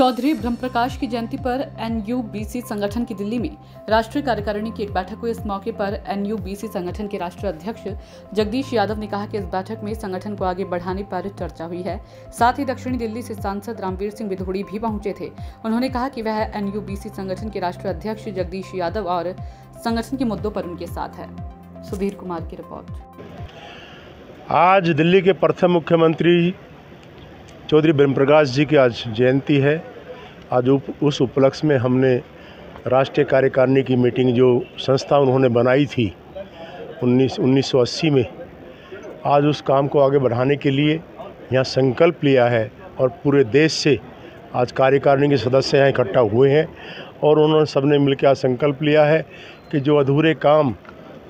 चौधरी ब्रह्मप्रकाश की जयंती पर NUBC संगठन की दिल्ली में राष्ट्रीय कार्यकारिणी की एक बैठक हुई। इस मौके पर NUBC संगठन के राष्ट्रीय अध्यक्ष जगदीश यादव ने कहा कि इस बैठक में संगठन को आगे बढ़ाने पर चर्चा हुई है। साथ ही दक्षिणी दिल्ली से सांसद रामवीर सिंह बिधूड़ी भी पहुंचे थे। उन्होंने कहा कि वह NUBC संगठन के राष्ट्रीय अध्यक्ष जगदीश यादव और संगठन के मुद्दों पर उनके साथ है। सुधीर कुमार की रिपोर्ट। आज दिल्ली के प्रथम मुख्यमंत्री चौधरी ब्रह्मप्रकाश जी की आज जयंती है। आज उस उपलक्ष्य में हमने राष्ट्रीय कार्यकारिणी की मीटिंग जो संस्था उन्होंने बनाई थी 1980 में, आज उस काम को आगे बढ़ाने के लिए यहाँ संकल्प लिया है और पूरे देश से आज कार्यकारिणी के सदस्य यहाँ इकट्ठा हुए हैं और उन्होंने सबने मिलकर आज संकल्प लिया है कि जो अधूरे काम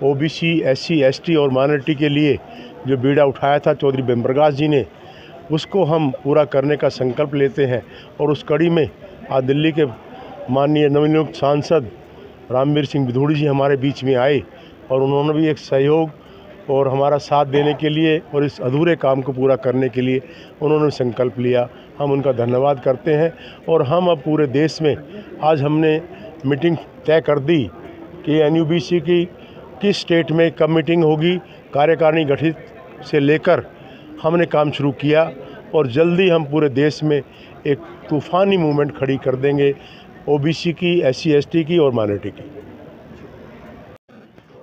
OBC, SC, ST और माइनॉरिटी के लिए जो बीड़ा उठाया था चौधरी ब्रह्मप्रकाश जी ने, उसको हम पूरा करने का संकल्प लेते हैं। और उस कड़ी में आज दिल्ली के माननीय नवनियुक्त सांसद रामवीर सिंह बिधूड़ी जी हमारे बीच में आए और उन्होंने भी एक सहयोग और हमारा साथ देने के लिए और इस अधूरे काम को पूरा करने के लिए उन्होंने संकल्प लिया। हम उनका धन्यवाद करते हैं और हम अब पूरे देश में आज हमने मीटिंग तय कर दी कि NUBC की किस स्टेट में कब मीटिंग होगी। कार्यकारिणी गठित से लेकर हमने काम शुरू किया और जल्दी हम पूरे देश में एक तूफ़ानी मूवमेंट खड़ी कर देंगे OBC की, SC, ST की और माइनॉरिटी की।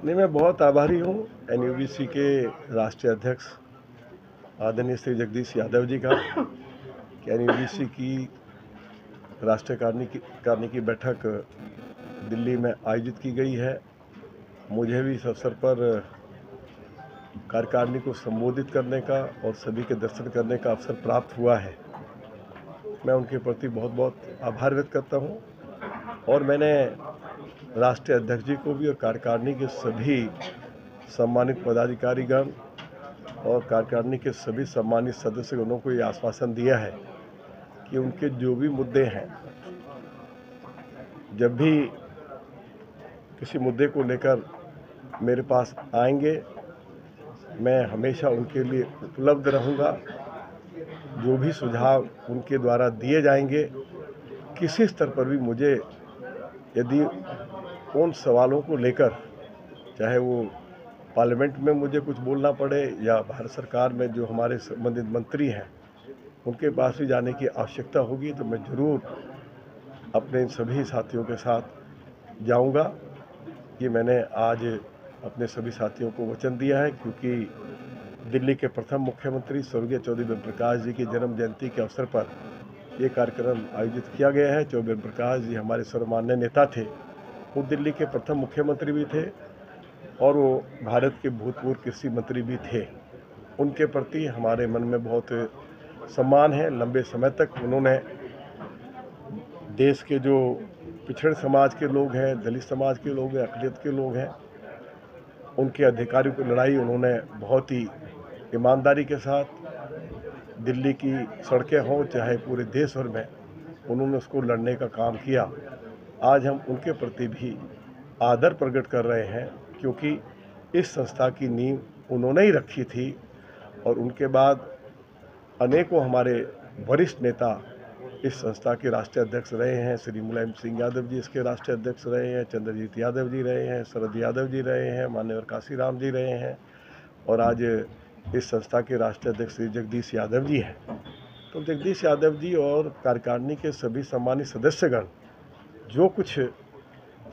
नहीं, मैं बहुत आभारी हूँ NUBC के राष्ट्रीय अध्यक्ष आदरणीय श्री जगदीश यादव जी का कि NUBC की राष्ट्रीय कार्यकारिणी की बैठक दिल्ली में आयोजित की गई है। मुझे भी इस अवसर पर कार्यकारिणी को संबोधित करने का और सभी के दर्शन करने का अवसर प्राप्त हुआ है। मैं उनके प्रति बहुत बहुत आभार व्यक्त करता हूं और मैंने राष्ट्रीय अध्यक्ष जी को भी और कार्यकारिणी के सभी सम्मानित पदाधिकारीगण और कार्यकारिणी के सभी सम्मानित सदस्यगणों को ये आश्वासन दिया है कि उनके जो भी मुद्दे हैं, जब भी किसी मुद्दे को लेकर मेरे पास आएंगे, मैं हमेशा उनके लिए उपलब्ध रहूंगा। जो भी सुझाव उनके द्वारा दिए जाएंगे, किसी स्तर पर भी मुझे यदि उन सवालों को लेकर, चाहे वो पार्लियामेंट में मुझे कुछ बोलना पड़े या भारत सरकार में जो हमारे संबंधित मंत्री हैं उनके पास भी जाने की आवश्यकता होगी, तो मैं ज़रूर अपने इन सभी साथियों के साथ जाऊंगा। ये मैंने आज अपने सभी साथियों को वचन दिया है, क्योंकि दिल्ली के प्रथम मुख्यमंत्री स्वर्गीय चौधरी ब्रह्मप्रकाश जी की जन्म जयंती के अवसर पर ये कार्यक्रम आयोजित किया गया है। चौधरी ब्रह्मप्रकाश जी हमारे सर्वमान्य नेता थे, वो दिल्ली के प्रथम मुख्यमंत्री भी थे और वो भारत के भूतपूर्व कृषि मंत्री भी थे। उनके प्रति हमारे मन में बहुत सम्मान है। लंबे समय तक उन्होंने देश के जो पिछड़े समाज के लोग हैं, दलित समाज के लोग हैं, अक़लियत के लोग हैं, उनके अधिकारों की लड़ाई उन्होंने बहुत ही ईमानदारी के साथ, दिल्ली की सड़कें हों चाहे पूरे देश भर में, उन्होंने उसको लड़ने का काम किया। आज हम उनके प्रति भी आदर प्रकट कर रहे हैं, क्योंकि इस संस्था की नींव उन्होंने ही रखी थी और उनके बाद अनेकों हमारे वरिष्ठ नेता इस संस्था के राष्ट्रीय अध्यक्ष रहे हैं। श्री मुलायम सिंह यादव जी इसके राष्ट्रीय अध्यक्ष रहे हैं, चंद्रजीत यादव जी रहे हैं, शरद यादव जी रहे हैं, मान्यवर काशीराम जी रहे हैं और आज इस संस्था के राष्ट्रीय अध्यक्ष श्री जगदीश यादव जी हैं। तो जगदीश यादव जी और कार्यकारिणी के सभी सम्मानित सदस्यगण जो कुछ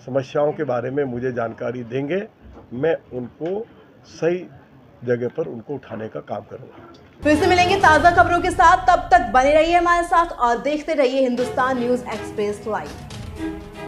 समस्याओं के बारे में मुझे जानकारी देंगे, मैं उनको सही जगह पर उनको उठाने का काम करूँगा। फिर से मिलेंगे ताज़ा खबरों के साथ, तब तक बने रहिए हमारे साथ और देखते रहिए हिंदुस्तान न्यूज़ एक्सप्रेस लाइव।